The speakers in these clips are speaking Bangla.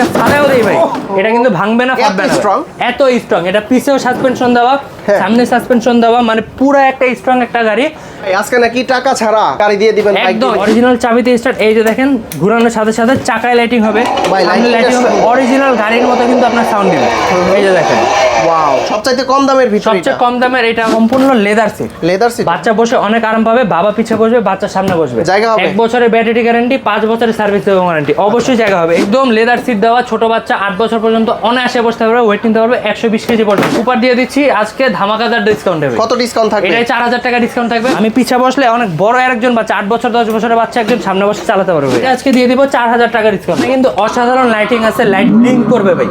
না ছাড়াও দেই ভাই, এটা কিন্তু ভাঙবে না, ফাটবে না, এত স্ট্রং। এটা পিছেও সাসপেনশন দেওয়া, সামনে সাসপেনশন দেওয়া, মানে পুরো একটা স্ট্রং একটা গাড়ি। আজকে নাকি টাকা ছাড়া গাড়ি দিয়ে দিবেন একদম অরিজিনাল চাবিতে স্টার্ট। এই যে দেখেন ঘোরানোর সাথে সাথে চাকায় লাইটিং হবে, সামনে লাইটিং হবে, অরিজিনাল গাড়ির মতো কিন্তু আপনার সাউন্ড দিবে। এই যে দেখেন, ওয়াও, সবচাইতে কম দামের ভিতরে, সবচেয়ে কম দামের এটা সম্পূর্ণ লেদার সিট। লেদার সিট, বাচ্চা বসে অনেক আরাম পাবে, বাবা পিছে বসবে, বাচ্চা সামনে বসবে, জায়গা হবে। 1 বছরের ব্যাটারি গ্যারান্টি, 5 বছরের সার্ভিস ওয়ারেন্টি, অবশ্যই জায়গা হবে। একদম লেদার সিট দেওয়া, ছোট বাচ্চা 8 বছর পর্যন্ত অনায়াসে বসতে পারবে, ওয়েট নিতে পারবে 120 কেজি পর্যন্ত। উপর দিয়ে দিচ্ছি আজকে ধামাকাদার ডিসকাউন্ট হবে। কত ডিসকাউন্ট থাকবে? এটা 4000 টাকা ডিসকাউন্ট থাকবে। আমি পিছে বসলে অনেক বড় আরেকজন বাচ্চা, 8 বছর 10 বছরের বাচ্চা একজন সামনে বসে চালাতে পারবে। আজকে দিয়ে দিব 4000 টাকা ডিসকাউন্ট। কিন্তু অসাধারণ লাইটিং আছে, লাইট ব্লিঙ্ক করবে ভাই।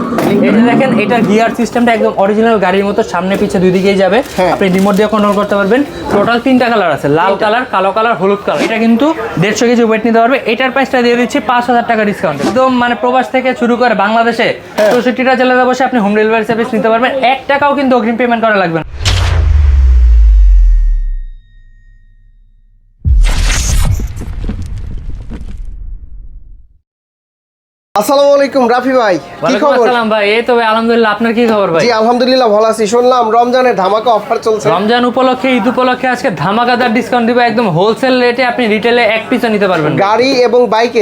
এই যে দেখেন, এটা গিয়ার সিস্টেমটা একদম অরিজিনাল গাড়ির মতো, সামনে পিছে দুই দিকেই যাবে। আপনি রিমোট দিয়ে কন্ট্রোল করতে পারবেন। টোটাল 3টা কালার আছে, লাল কালার, কালো কালার, হলুদ কালার। এটা কিন্তু 150 কেজি ওয়েট নিতে পারবে। এটার প্রাইসটা দিয়ে দিচ্ছি 5000 টাকা ডিসকাউন্ট। একদম মানে প্রবাস থেকে শুরু করে বাংলাদেশে 64টা জেলাতে বসে আপনি হোম ডেলিভারি সার্ভিস নিতে পারবেন। 1 টাকাও কিন্তু অগ্রিম পেমেন্ট করা লাগবে না। আসসালামু আলাইকুম রাফি ভাই, কি খবর? আসসালাম ভাই, এই তো ভাই আলহামদুলিল্লাহ, আপনার কি খবর ভাই? জি আলহামদুলিল্লাহ ভালো আছি। শুনলাম রমজানের ধামাকা অফার চলছে। রমজান উপলক্ষে, ঈদ উপলক্ষে আজকে ধামাকাদার ডিসকাউন্ট দিবে। একদম হোলসেল রেটে আপনি রিটেলে এক পিসও নিতে পারবেন, গাড়ি এবং বাইকে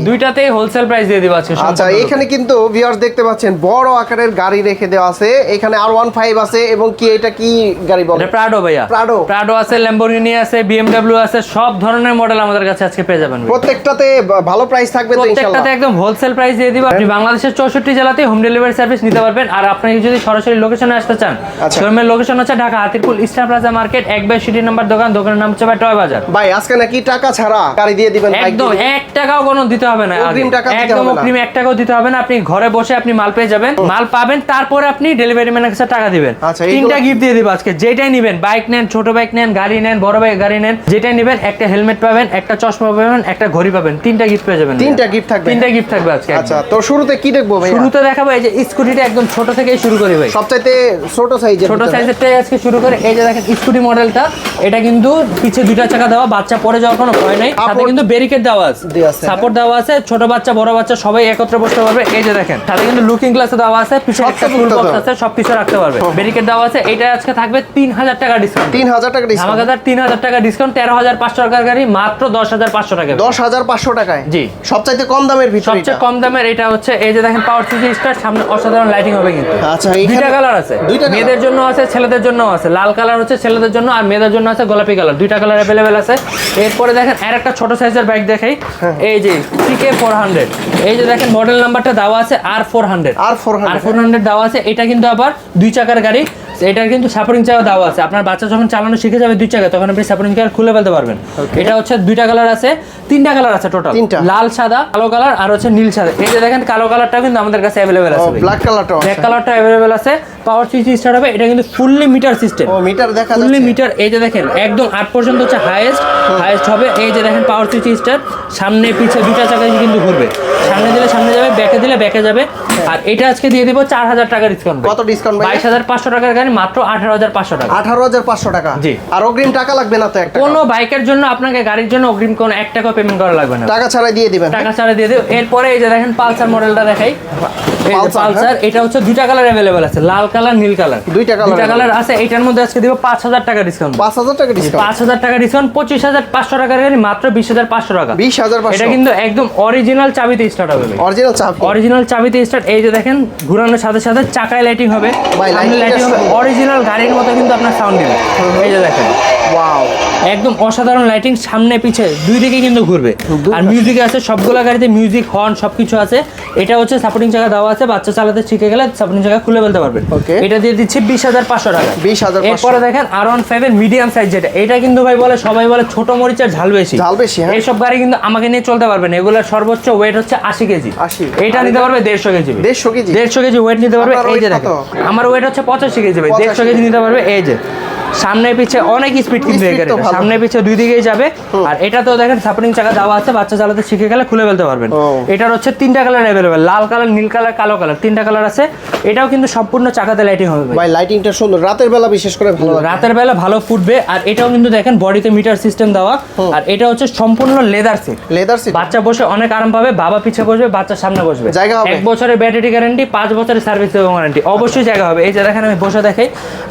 দুইটাতেই হোলসেল প্রাইস দিয়ে দিব আজকে। আচ্ছা, এখানে কিন্তু ভিউয়ার্স দেখতে পাচ্ছেন বড় আকারের গাড়ি রেখে দেওয়া আছে। এখানে R15 আছে এবং কি এটা কি গাড়ি বলে? এটা প্রাডো ভাইয়া, প্রাডো আছে, ল্যাম্বরগিনি আছে, BMW আছে, সব ধরনের মডেল আমাদের কাছে আজকে পেয়ে যাবেন। প্রত্যেকটাতে ভালো প্রাইস থাকবে তো ইনশাআল্লাহ? প্রত্যেকটাতে একদম হোলসেল প্রাইস দিয়ে দিব। আপনি বাংলাদেশের 64 জেলাতে হোম ডেলিভারি সার্ভিস নিতে পারবেন। আর আপনি যদি সরাসরি লোকেশনে আসতে চান, শোরুমের লোকেশন হচ্ছে Dhaka Hatirpool star plaza market, 1/2 city number দোকান, দোকানের নাম হচ্ছে টয় বাজার। ভাই আজকে নাকি টাকা ছাড়া গাড়ি দিয়ে দিবেন? একদম 1 টাকাও কোনো দিতে হবে না, অগ্রিম টাকা দিতে হবে না, একদম অগ্রিম 1 টাকাও দিতে হবে না। আপনি ঘরে বসে আপনি মাল পেয়ে যাবেন, মাল পাবেন, তারপরে আপনি ডেলিভারি ম্যানের কাছে টাকা দিবেন। 3টা গিফট দিয়ে দিব আজকে। যেটাই নেবেন, বাইক নেন, ছোট বাইক নেন, গাড়ি নেন, বড় বাইক গাড়ি নেন, যেটাই নেবেন, একটা হেলমেট পাবেন, একটা চশমা পাবেন, একটা ঘড়ি পাবেন, 3টা গিফট পেয়ে যাবেন। 3টা গিফট থাকবে? 3টা গিফট থাকবে আজকে। আচ্ছা, তো শুরুতে কি দেখবো ভাই? শুরুতে দেখাবো এই যে স্কুটিটা, একদম ছোট থেকেই শুরু করি ভাই। সবচাইতে ছোট সাইজেরটাই আজকে শুরু করে। এই যে দেখেন স্কুটি মডেলটা, এটা কিন্তু পিছে 2টা চাকা দেওয়া, বাচ্চা পড়ে যাওয়ার কোনো ভয় নাই। সাথে কিন্তু ব্যারিকেড দেওয়া আছে, সাপোর্ট দেওয়া আছে, ছোট বাচ্চা বড় বাচ্চা সবাই একত্রে বসতে পারবে। এই যে দেখেন, সাথে কিন্তু লুকিং গ্লাসে দেওয়া আছে, পিছে একটা ফুল বক্স আছে, সব কিছু রাখতে পারবে, ব্যারিকেড দেওয়া আছে। এটা আজকে থাকবে 3000 টাকা ডিসকাউন্ট। 3000 টাকা ডিসকাউন্ট? আমাদের 3000 টাকা ডিসকাউন্ট। 13500 টাকার গাড়ি মাত্র 10500 টাকা। 10500 টাকায়? জি, সবচাইতে কম দামের ভিতরে, সবচেয়ে কম দামের এটা হচ্ছে। এই যে দেখেন পাওয়ার সুইচ স্টার্ট, সামনে অসাধারণ লাইটিং হবে কিন্তু। আচ্ছা, 2টা কালার আছে, মেয়েদের জন্য আছে, ছেলেদের জন্য আছে। লাল কালার হচ্ছে ছেলেদের জন্য, আর মেয়েদের জন্য আছে গোলাপি কালার। 2টা কালার अवेलेबल আছে। এরপরে দেখেন আরেকটা ছোট সাইজের বাইক দেখাই, এই যে CK400। এই যে দেখেন মডেল নাম্বারটা দেওয়া আছে R400 দেওয়া আছে। এটা কিন্তু আবার 2 চাকার গাড়ি। এটার কিন্তু সাপোর্টিং চাকা দেওয়া আছে। আপনার বাচ্চা যখন চালানো শিখে যাবে 2 চাকা, তখন আপনি সাপোর্টিং চাকা খুলে ফেলতে পারবেন। এটা হচ্ছে 2টা কালার আছে, 3টা কালার আছে টোটাল, লাল সাদা, কালো কালার আর হচ্ছে নীল সাদা। এই যে দেখেন কালো কালারটা কিন্তু আমাদের কাছে अवेलेबल আছে, ব্ল্যাক কালারটা अवेलेबल আছে। পাওয়ার সুইচ স্টার্ট হবে। এটা কিন্তু ফুললি মিটার সিস্টেম। মিটার দেখা যাচ্ছে, ফুললি মিটার। এই যে দেখেন একদম 8 পর্যন্ত হচ্ছে হাইয়েস্ট হবে। এই যে দেখেন পাওয়ার সুইচ স্টার্ট, সামনে পিছে 2টা চাকা কিন্তু ঘুরবে, সামনে দিলে সামনে যাবে, ব্যাকে দিলে ব্যাকে যাবে। আর এটা আজকে দিয়ে দিব 4000 টাকা ডিসকাউন্ট। কত ডিসকাউন্ট ভাই? 22500 টাকার গাড়ি মাত্র 18500 টাকা। 18500 টাকা? জি। আর অগ্রিম টাকা লাগবে না তো? একটা কোনো বাইকের জন্য আপনাকে গাড়ির জন্য অগ্রিম কোনো 1 টাকা পেমেন্ট করা লাগবে না, টাকা ছাড়াই দিয়ে দিবেন? টাকা ছাড়া দিয়ে দেব। এরপরে এই যে দেখেন পালসার মডেলটা দেখাই, পালসার। এটা হচ্ছে 2টা কালার अवेलेबल আছে, লাল কালার, নীল কালার। 2টা কালার আছে। এটার মধ্যে আজকে দিব 5000 টাকা ডিসকাউন্ট। 5000 টাকা ডিসকাউন্ট? 5000 টাকা ডিসকাউন্ট। 25500 টাকার গাড়ি মাত্র 20500 টাকা। 20500? এটা কিন্তু একদম অরিজিনাল চাবিতে স্টার্ট হবে। অরিজিনাল চাবিতে স্টার্ট। এই যে দেখেন ঘোরানোর সাথে সাথে চাকায় লাইটিং হবে, সামনে লাইটিং হবে, অরিজিনাল গাড়ির মতো কিন্তু আপনার সাউন্ড দিবে। এই যে দেখেন, ওয়াও, একদম অসাধারণ লাইটিং, সামনে পিছে দুই দিকে কিন্তু ঘুরবে। আর মিউজিক আছে, সবগুলা গাড়িতে মিউজিক, হর্ন সবকিছু আছে। এটা হচ্ছে সাপোর্টিং চাকা দেওয়া আছে, বাচ্চা চালাতে শিখে গেলে সাপোর্টিং চাকা খুলে ফেলতে পারবে। এটা দিয়ে দিচ্ছি 20500 টাকা। 20500। এরপরে দেখেন R15 এর মিডিয়াম সাইজ, যেটা এটা কিন্তু ভাই বলে সবাই বলে ছোট মরিচের ঝাল বেশি। এইসব গাড়ি কিন্তু আমাকে নিয়ে চলতে পারবেন। এগুলোর সর্বোচ্চ ওয়েট হচ্ছে 80 কেজি। এটা নিতে পারবে 150 কেজি। 150 কেজি ওয়েট নিতে পারবে। এই যে দেখেন আমার ওয়েট হচ্ছে 85 কেজি ভাই, 150 কেজি নিতে পারবে। এই যে সামনে পিছে অনেক স্পিড কিন্তু এই গাড়িটা, সামনে পিছে দুই দিকেই যাবে। আর এটা তো দেখেন সাপোর্টিং চাকা দেওয়া আছে, বাচ্চা চালাতে শিখে গেলে খুলে ফেলতে পারবেন। এটার হচ্ছে 3টা কালার अवेलेबल, লাল কালার, নীল কালার, কালো কালার, 3টা কালার আছে। এটাও কিন্তু সম্পূর্ণ চাকাতে লাইটিং হবে ভাই, লাইটিংটা সুন্দর, রাতের বেলা বিশেষ করে ভালো লাগে, রাতের বেলা ভালো ফুটবে। আর এটাও কিন্তু দেখেন বডিতে মিটার সিস্টেম দেওয়া, আর এটা হচ্ছে সম্পূর্ণ লেদার সিট, লেদার সিট, বাচ্চা বসে অনেক আরাম পাবে, বাবা পিছে বসবে, বাচ্চা সামনে বসবে, জায়গা হবে। 1 বছরের ব্যাটারি গ্যারান্টি, 5 বছরের সার্ভিস ওয়ারেন্টি, অবশ্যই জায়গা হবে। এই যে দেখেন আমি বসে দেখাই,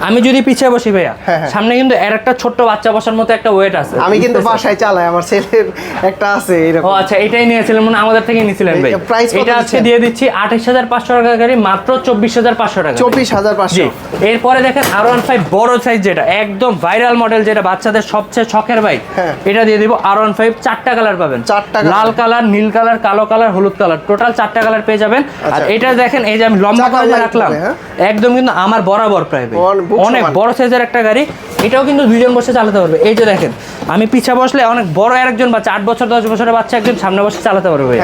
আমি যদি পিছে বসি ভাইয়া, সামনে কিন্তু এর একটা ছোট্ট বাচ্চা বসার মতো একটা ওয়েট আছে। আমি কিন্তু বাসায় চালাই, আমার ছেলের একটা আছে এরকম। ও আচ্ছা, এটাই নিয়েছিলেন মানে আমাদের থেকে নিয়েছিলেন ভাই। এটা আজকে দিয়ে দিচ্ছি 28,500 টাকা গাড়ি, মাত্র 24,500 টাকা। 24,500। এরপরে দেখেন R15 বড় সাইজ, যেটা একদম ভাইরাল মডেল, যেটা বাচ্চাদের সবচেয়ে শখের বাইক, এটা দিয়ে দিব। R15 4টা কালার পাবেন, 4টা লাল কালার, নীল কালার, কালো কালার, হলুদ কালার, টোটাল 4টা কালার পেয়ে যাবেন। আর এটা দেখেন, এই যে আমি লম্বা করে রাখলাম, একদম কিন্তু আমার বরাবর প্রায় অনেক বড় সাইজের একটা গাড়ি। এটাও কিন্তু দুইজন বসে চালাতে পারবে। এই যে দেখেন, আমি পিছে বসলে অনেক বড় আরেকজন বাচ্চা, 8 বছর 10 বছরের বাচ্চা একজন সামনে বসে চালাতে পারবে।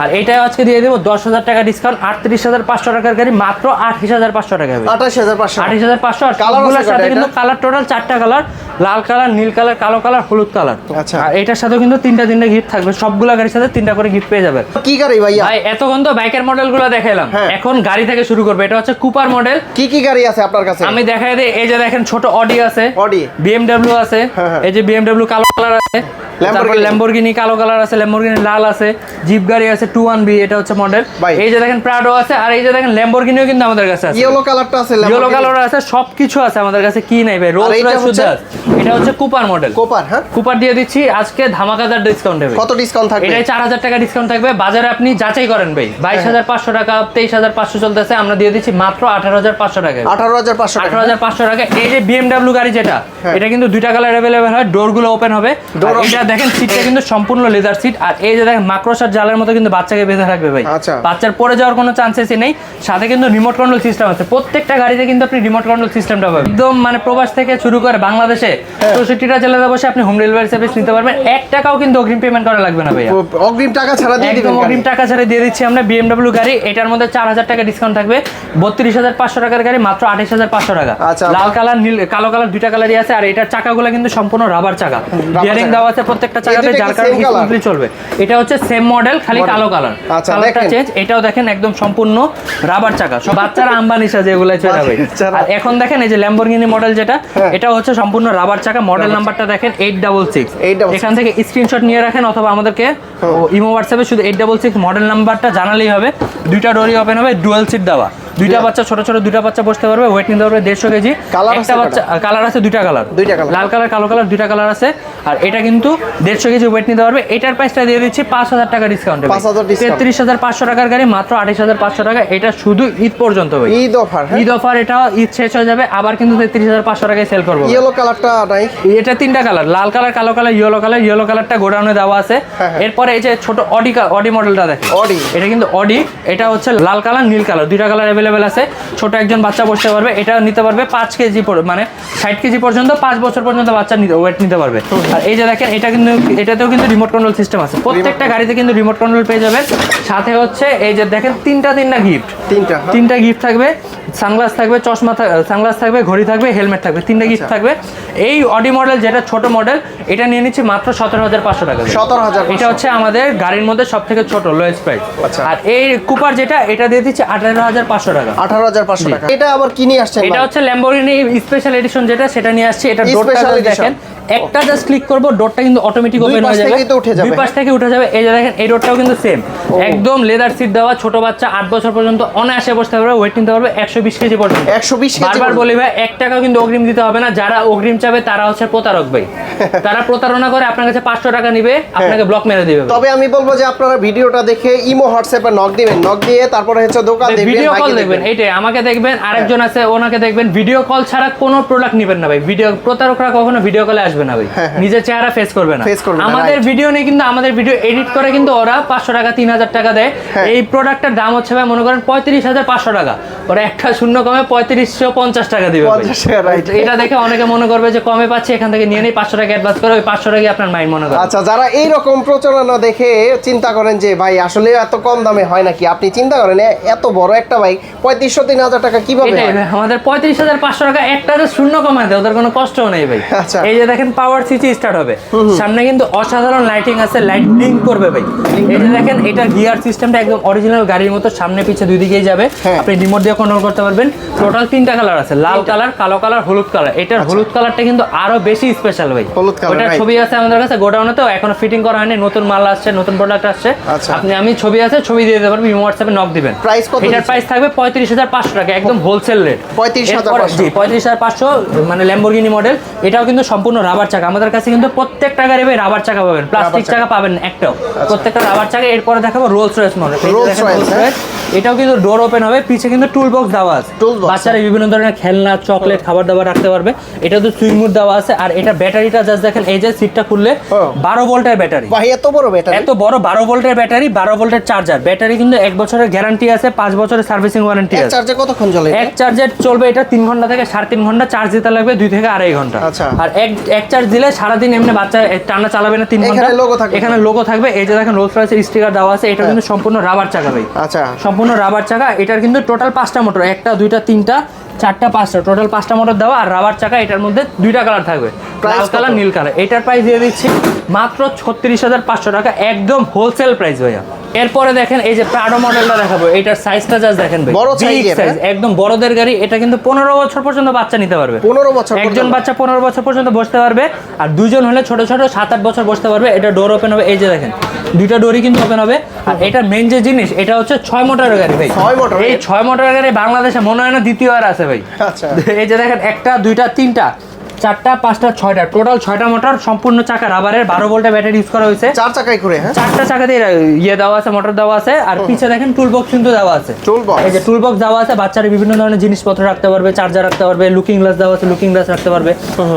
আর এইটাই আজকে দিয়ে দেবো 10,000 টাকা ডিসকাউন্ট, 38,500 টাকার গাড়ি মাত্র 28,500 টাকা। 28,500। আর কালারগুলোর সাথে কিন্তু কালার টোটাল 4টা কালার, লাল কালার, নীল কালার, কালো কালার, হলুদ কালার। আচ্ছা, আর এটার সাথে কিন্তু 3টা গিফট থাকবে, সবগুলা গাড়ির সাথে 3টা করে গিফট পেয়ে যাবেন। কি গাড়ি ভাইয়া? ভাই এতক্ষণ তো বাইকের মডেলগুলো দেখাইলাম, এখন গাড়ি থেকে শুরু করবে। এটা হচ্ছে কুপার মডেল। কি কি গাড়ি আছে আপনার কাছে আমি দেখাই দিই। এই যে দেখেন, ছোট অডি আছে, অডি, BMW আছে, এই যে BMW কালো কালার আছে, তারপর ল্যাম্বরগিনি কালো কালার আছে, ল্যাম্বরগিনি লাল আছে, জিপ গাড়ি আছে 21B, এটা হচ্ছে মডেল। এই যে দেখেন প্রাডো আছে, আর এই যে দেখেন ল্যাম্বরগিনিও কিন্তু আমাদের কাছে আছে, ইয়েলো কালারটা আছে, ইয়েলো কালার আছে, সবকিছু আছে আমাদের কাছে। কি নাই ভাই, রোলস রয়েস শুধু। এটা হচ্ছে কুপার মডেল। কুপার, হ্যাঁ, কুপার দিয়ে দিচ্ছি আজকে ধামাকাদার ডিসকাউন্ট হবে। কত ডিসকাউন্ট থাকবে? এটা 4,000 টাকা ডিসকাউন্ট থাকবে। বাজারে আপনি যাচাই করেন ভাই, 22,500 টাকা, 23,500 চলতেছে, আমরা দিয়ে দিচ্ছি মাত্র 18,500 টাকা। 18,500 টাকা। এই যে BMW গাড়ি যেটা, এটা কিন্তু 2টা কালার अवेलेबल হয়, ডোরগুলো ওপেন হবে। আর এটা দেখেন সিটটা কিন্তু সম্পূর্ণ লেদার সিট। আর এই যে দেখেন মাকড়সার জালের মতো কিন্তু বাচ্চাকে বেঁধে রাখবে ভাই, বাচ্চার পড়ে যাওয়ার কোনো চান্সেসই নেই। সাথে কিন্তু রিমোট কন্ট্রোল সিস্টেম আছে, প্রত্যেকটা গাড়িতে কিন্তু আপনি রিমোট কন্ট্রোল সিস্টেমটা পাবেন। একদম মানে প্রবাস থেকে শুরু করে বাংলাদেশে 64টা জেলাতে বসে আপনি হোম ডেলিভারি সার্ভিস নিতে পারবেন। 1 টাকাও কিন্তু অগ্রিম পেমেন্ট করা লাগবে না ভাইয়া, অগ্রিম টাকা ছাড়া দিয়ে দিবেন। অগ্রিম টাকা ছাড়া দিয়ে দিচ্ছি আমরা BMW গাড়ি। এটার মধ্যে 4,000 টাকা ডিসকাউন্ট থাকবে। 32,500 টাকার গাড়ি মাত্র 28,500 টাকা। লাল কালার, নীল কালো কালার, 2টা কালারই আছে। আর এটার চাকাগুলো কিন্তু সম্পূর্ণ রাবার চাকা, বিয়ারিং দেওয়া আছে প্রত্যেকটা চাকাতে, যার কারণে স্মুথলি চলবে। এটা হচ্ছে সেম মডেল, খালি কালো কালার, কালারটা চেঞ্জ। এটাও দেখেন একদম সম্পূর্ণ রাবার চাকা, সব বাচ্চারা আম্বানি সাজে এগুলো চলে যাবে। আর এখন দেখেন এই যে ল্যাম্বরগিনি মডেল যেটা, এটা হচ্ছে সম্পূর্ণ রাবার চাকা। মডেল নাম্বারটা দেখেন 866। এখান থেকে স্ক্রিনশট নিয়ে রাখেন, অথবা আমাদেরকে ইমো হোয়াটসঅ্যাপে শুধু 866 মডেল নাম্বারটা জানালেই হবে। 2টা ডোরই ওপেন হবে, ডুয়াল সিট দেওয়া, 2টা বাচ্চা, ছোট ছোট 2টা বাচ্চা বসতে পারবে, ওয়েট নিতে পারবে 150 কেজি। একটা বাচ্চা কালার আছে, 2টা কালার, লাল কালার, কালো কালার, 2টা কালার আছে। আর এটা কিন্তু 150 কেজি ওয়েট নিতে পারবে। এটার প্রাইসটা দিয়ে দিচ্ছি 5,000 টাকা ডিসকাউন্ট, 33,500 টাকার গাড়ি মাত্র 28,500 টাকা। এটা শুধু ঈদ পর্যন্ত ভাই, ঈদ অফার। ঈদ অফার, এটা ঈদ শেষ হয়ে যাবে, আবার কিন্তু 33,500 টাকায় সেল করবো। ইয়েলো কালারটা নাই, এটা 3টা কালার, লাল কালার, কালো কালার, ইয়েলো কালার। ইয়েলো কালারটা গোডাউনে দেওয়া আছে। এরপরে এই যে ছোট অডি মডেলটা দেখেন, এটা কিন্তু অডি। এটা হচ্ছে লাল কালার, নীল কালার, 2টা কালার अवेलेबल আছে। ছোট একজন বাচ্চা বসতে পারবে, এটা নিতে পারবে 5 কেজি, মানে 60 কেজি পর্যন্ত, 5 বছর পর্যন্ত বাচ্চা ওয়েট নিতে পারবে। আর এই যে দেখেন, এটা কিন্তু এটাতেও কিন্তু রিমোট কন্ট্রোল সিস্টেম আছে, প্রত্যেকটা গাড়িতে কিন্তু রিমোট কন্ট্রোল পেয়ে যাবেন। সাথে হচ্ছে এই যে দেখেন 3টা গিফট, 3টা গিফট থাকবে। সানগ্লাস থাকবে, চশমা, সানগ্লাস থাকবে, ঘড়ি থাকবে, হেলমেট থাকবে, 3টা গিফট থাকবে। এই অডি মডেল যেটা ছোট মডেল, এটা নিয়ে নিচ্ছি মাত্র 17,500 টাকা। 17,000, এটা হচ্ছে আমাদের গাড়ির মধ্যে সব থেকে ছোট লোয়েস্ট প্রাইস। আর এই কুপার যেটা, এটা দিয়ে দিচ্ছি 18,500 টাকা। 18,500 টাকা। এটা আবার কি নিয়ে আসছেন? এটা হচ্ছে ল্যাম্বরগিনি স্পেশাল এডিশন যেটা, সেটা নিয়ে আসছি। এটা ডোরটা দেখেন, একটা জাস্ট ক্লিক করব, ডোরটা কিন্তু অটোমেটিক ওপেন হয়ে যাবে, দুই পাশ থেকে উঠে যাবে। এই যে দেখেন, এই ডোরটাও কিন্তু সেম, একদম লেদার সিট দেওয়া। ছোট বাচ্চা 8 বছর পর্যন্ত অনায়াসে বসতে পারবে, ওয়েট নিতে পারবে 120 কেজি পর্যন্ত। 120 কেজি। বারবার বলি ভাই, 1 টাকাও কিন্তু অগ্রিম দিতে হবে না। যারা অগ্রিম চাবে তারা হচ্ছে প্রতারক ভাই, তারা প্রতারণা করে আপনার কাছে 500 টাকা নিবে, আপনাকে ব্লক মেরে দিবে। তবে আমি বলবো যে আপনারা ভিডিওটা দেখে ইমো হোয়াটসঅ্যাপে নক দিবেন, নক দিয়ে তারপরে হচ্ছে দোকান দেখবেন, ভিডিও কল দেখবেন। এইটাই, আমাকে দেখবেন, আরেকজন আছে ওনাকে দেখবেন। ভিডিও কল ছাড়া কোনো প্রোডাক্ট নেবেন না ভাই। ভিডিও প্রতারকরা কখনো ভিডিও কলে আসবে আসবে না ভাই, হ্যাঁ। নিজের চেহারা ফেস করবে না। আমাদের ভিডিও নেই কিন্তু আমাদের ভিডিও এডিট করে কিন্তু ওরা 500 টাকা 3000 টাকা দেয়। এই প্রোডাক্টের দাম হচ্ছে ভাই মনে করেন 35,500 টাকা, ওরা একটা শূন্য কমে 3550 টাকা দিবে। এটা দেখে অনেকে মনে করবে যে কমে পাচ্ছে, এখান থেকে নিয়ে নেই, 500 টাকা অ্যাডভান্স করে ওই 500 টাকা আপনার মাইন্ড মনে করে। আচ্ছা, যারা এইরকম প্রচারণা দেখে চিন্তা করেন যে ভাই আসলে এত কম দামে হয় নাকি, আপনি চিন্তা করেন এত বড় একটা বাইক 3500-3000 টাকা কিভাবে হয়? আমাদের 35,500 টাকা একটা যে শূন্য কমায় দেয়, ওদের কোনো কষ্টও নেই ভাই। আচ্ছা, এই যে দেখেন পাওয়ার সিটি স্টার্ট হবে, সামনে কিন্তু অসাধারণ লাইটিং আছে, লাইট ব্লিঙ্ক করবে ভাই। এই যে দেখেন এটা গিয়ার সিস্টেমটা একদম অরিজিনাল গাড়ির মতো, সামনে পিছে দুই দিকেই যাবে, আপনি রিমোট দিয়ে কন্ট্রোল করতে পারবেন। টোটাল 3টা কালার আছে, লাল কালার, কালো কালার, হলুদ কালার। এটার হলুদ কালারটা কিন্তু আরো বেশি স্পেশাল ভাই। ওটার ছবি আছে আমাদের কাছে গোডাউনে, তো এখনো ফিটিং করা হয়নি, নতুন মাল আসছে, নতুন প্রোডাক্ট আসছে। আপনি আমি ছবি আছে, ছবি দিয়ে দিতে পারবেন, হোয়াটসঅ্যাপে নক দিবেন। প্রাইস কত? এটার প্রাইস থাকবে 35,500 টাকা, একদম হোলসেল রেট। 35,500? জি 35,500, মানে ল্যাম্বরগিনি মডেল। এটাও কিন্তু সম্পূর্ণ রাবার চাকা। আমাদের কাছে কিন্তু প্রত্যেকটা গাড়ি ভাই রাবার চাকা পাবেন, প্লাস্টিক চাকা পাবেন না একটাও, প্রত্যেকটা রাবার চাকা। এরপরে দেখাবো রোলস রয়েস মডেল। এটাও কিন্তু ডোর ওপেন হবে, পিছে কিন্তু টুল বক্স দেওয়া আছে, বাচ্চারা বিভিন্ন ধরনের খেলনা, চকলেট, খাবার দাবার রাখতে পারবে। এটা তো সুইং মুড দেওয়া আছে। আর এটা ব্যাটারিটা জাস্ট দেখেন, এই যে সিটটা খুললে 12 ভোল্টের ব্যাটারি ভাই, এত বড় ব্যাটারি, এত বড় 12 ভোল্টের ব্যাটারি, 12 ভোল্টের চার্জার। ব্যাটারি কিন্তু 1 বছরের গ্যারান্টি আছে, 5 বছরের সার্ভিসিং ওয়ারেন্টি আছে। চার্জে কতক্ষণ চলে? এক চার্জে চলবে এটা 3 ঘন্টা থেকে 3.5 ঘন্টা, চার্জ দিতে লাগবে 2 থেকে 2.5 ঘন্টা। আচ্ছা, আর এক চার্জ দিলে সারাদিন এমনি বাচ্চা টানা চালাবে না 3 ঘন্টা। এখানে লোগো থাকবে, এই যে দেখেন রোলস রয়েসের স্টিকার দেওয়া আছে। এটা কিন্তু সম্পূর্ণ রাবার চাকা ভাই। আচ্ছা, সম্পূর্ণ রাবার চাকা। এটার কিন্তু টোটাল 5টা মোটর, 1টা 2টা 3টা 4টা 5টা, টোটাল 5টা মোটর দেওয়া। আর রাবার চাকা, এটার মধ্যে 2টা কালার থাকবে, লাল কালার, নীল কালার। এটার প্রাইস দিয়ে দিচ্ছি মাত্র 36,500 টাকা, একদম হোলসেল প্রাইস ভাইয়া। এরপরে দেখেন এই যে প্রাডো মডেলটা দেখাবো, এটার সাইজটা জাস্ট দেখেন ভাই, বড় সাইজ, একদম বড়দের গাড়ি। এটা কিন্তু 15 বছর পর্যন্ত বাচ্চা নিতে পারবে। 15 বছর? একজন বাচ্চা 15 বছর পর্যন্ত বসতে পারবে, আর দুজন হলে ছোট ছোট 7-8 বছর বসতে পারবে। এটা ডোর ওপেন হবে, এই যে দেখেন দুইটা ডোরই কিন্তু ওপেন হবে। আর এটা মেইন যে জিনিস, এটা হচ্ছে 6 মোটরের গাড়ি ভাই। 6 মোটর? এই 6 মোটরের গাড়ি বাংলাদেশে মনে হয় না দ্বিতীয় আর আছে ভাই। আচ্ছা, এই যে দেখেন 1টা 2টা 3টা 4টা 5টা 6টা, টোটাল 6টা মোটর, সম্পূর্ণ চাকা রাবারের, 12 ভোল্টের ব্যাটারি ইউজ করা হয়েছে। 4 চাকায় করে? হ্যাঁ, 4টা চাকা দিয়ে ইয়ে দেওয়া আছে, মোটর দেওয়া আছে। আর পিছে দেখেন টুল বক্স কিন্তু দেওয়া আছে, এই যে টুল বক্স দেওয়া আছে, বাচ্চারা বিভিন্ন ধরনের জিনিসপত্র রাখতে পারবে, চার্জার রাখতে পারবে, লুকিং গ্লাস দেওয়া আছে, লুকিং গ্লাস রাখতে পারবে।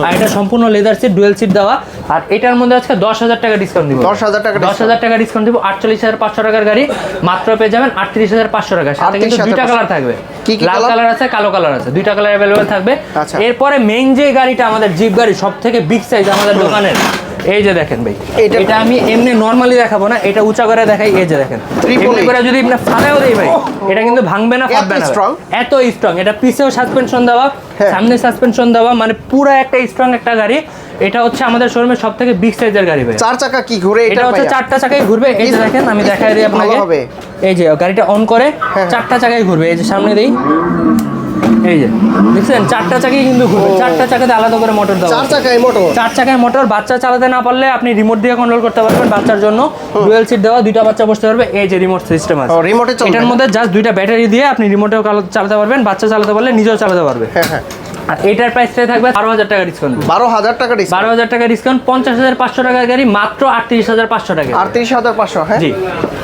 আর এটা সম্পূর্ণ লেদার সিট, ডুয়েল সিট দেওয়া। আর এটার মধ্যে আজকে 10,000 টাকা ডিসকাউন্ট দিব। 10,000 টাকা ডিসকাউন্ট দিব। 48,500 টাকার গাড়ি মাত্র পেয়ে যাবেন 38,500 টাকা। সাথে কিন্তু 2টা কালার থাকবে, লাল কালার আছে, কালো কালার আছে, 2টা কালার अवेलेबल থাকবে। এরপরে মেইন যে গাড়িটা আমাদের জিপ গাড়ি, সবথেকে বিগ সাইজ আমাদের দোকানের, এই যে দেখেন ভাই, এটা আমি এমনি নরমালি দেখাবো না, এটা উঁচা করে দেখাই। এই যে দেখেন, এমনি করে যদি আপনি ফাড়াও দেই ভাই, এটা কিন্তু ভাঙবে না, ফাটবে না, এত স্ট্রং। এটা পিছেও সাসপেনশন দেওয়া, সামনে সাসপেনশন দেওয়া, মানে পুরো একটা স্ট্রং একটা গাড়ি। এটা হচ্ছে আমাদের শোরুমের সবথেকে বিগ সাইজের গাড়ি ভাই। 4 চাকা কি ঘুরে? এটা হচ্ছে 4টা চাকায় ঘুরবে। এই যে দেখেন, আমি দেখাই দিই আপনাকে, এই যে গাড়িটা অন করে 4টা চাকায় ঘুরবে। এই যে সামনে দেই, এই যে দেখছেন 4টা চাকাই কিন্তু ঘুরবে। 4টা চাকাতে আলাদা করে মোটর দাও, 4 চাকায় মোটর। 4 চাকায় মোটর। বাচ্চা চালাতে না পারলে আপনি রিমোট দিয়ে কন্ট্রোল করতে পারবেন। বাচ্চার জন্য ডুয়াল সিট দেওয়া, 2টা বাচ্চা বসতে পারবে। এই যে রিমোট সিস্টেম আছে, রিমোটে চলবে। এটার মধ্যে জাস্ট 2টা ব্যাটারি দিয়ে আপনি রিমোটেও চালাতে পারবেন, বাচ্চা চালাতে পারলে নিজেও চালাতে পারবে। আর এটার প্রাইসটাই থাকবে 12,000 টাকা ডিসকাউন্ট। 12,000 টাকা ডিসকাউন্ট? 12,000 টাকা ডিসকাউন্ট। 50,500 টাকার গাড়ি মাত্র 38,500 টাকা। 38,500? হ্যাঁ, জি।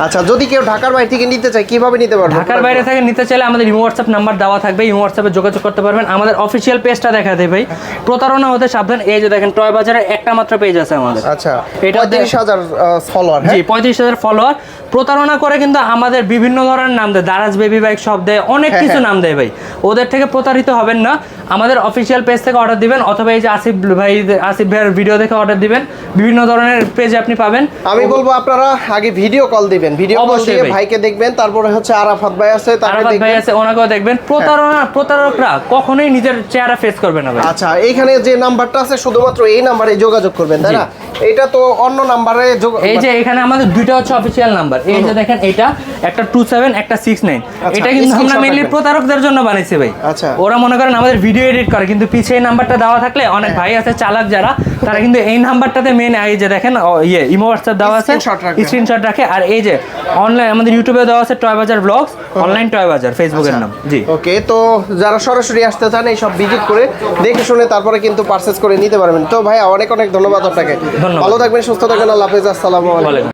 আচ্ছা, যদি কেউ ঢাকার বাইরে থেকে নিতে চায় কিভাবে নিতে পারবে? ঢাকার বাইরে থেকে নিতে চাইলে আমাদের ইমো হোয়াটসঅ্যাপ নাম্বার দেওয়া থাকবে, ইমো হোয়াটসঅ্যাপে যোগাযোগ করতে পারবেন। আমাদের অফিসিয়াল পেজটা দেখা দেয় ভাই, প্রতারণা হতে সাবধান। এই যে দেখেন টয় বাজারে একটা মাত্র পেজ আছে আমাদের। আচ্ছা, এটা 35,000 ফলোয়ার? জি 35,000 ফলোয়ার। প্রতারণা করে কিন্তু আমাদের বিভিন্ন ধরনের নাম দেয়, দারাজ বেবি বাইক শপ দেয়, অনেক কিছু নাম দেয় ভাই। ওদের থেকে প্রতারিত হবেন না, আমাদের অফিসিয়াল পেজ থেকে অর্ডার দিবেন, অথবা এই যে আসিফ ভাইয়ের ভিডিও দেখে অর্ডার দিবেন। বিভিন্ন ধরনের পেজে আপনি পাবেন। আমি বলবো আপনারা আগে ভিডিও কল দিবেন, ভিডিও কল দিয়ে ভাইকে দেখবেন। তারপরে হচ্ছে আরাফাত ভাই আছে, আরাফাত ভাই আছে, ওনাকেও দেখবেন। প্রতারকরা কখনোই নিজের চেহারা ফেস করবে না ভাই। আচ্ছা, এইখানে যে নাম্বারটা আছে শুধুমাত্র এই নাম্বারে যোগাযোগ করবেন, তাই না? এটা তো অন্য নাম্বারে এই যে এখানে আমাদের দুইটা হচ্ছে অফিসিয়াল নাম্বার। এই যে দেখেন, এটা একটা 27 একটা 69। এটা কিন্তু আমরা মেইনলি প্রতারকদের জন্য বানাইছি ভাই। আচ্ছা, ওরা মনে করেন আমাদের ভিডিও এডিট করে, কিন্তু পিছে এই নাম্বারটা দেওয়া থাকলে অনেক ভাই আছে চালাক যারা, তারা কিন্তু এই নাম্বারটাতে মেইন, এই যে দেখেন ইমো হোয়াটসঅ্যাপ দেওয়া আছে, স্ক্রিনশট রাখে। আর এই যে অনলাইন আমাদের ইউটিউবে দেওয়া আছে টয় বাজার ব্লগস, অনলাইন টয় বাজার ফেসবুকের নাম। জি ওকে, তো যারা সরাসরি আসতে চান এই সব ভিজিট করে দেখে শুনে তারপরে কিন্তু পারচেজ করে নিতে পারবেন। তো ভাই অনেক অনেক ধন্যবাদ আপনাকে, ভালো থাকবেন, সুস্থ থাকবেন, আল্লাহ হাফেজ, আসসালামু আলাইকুম।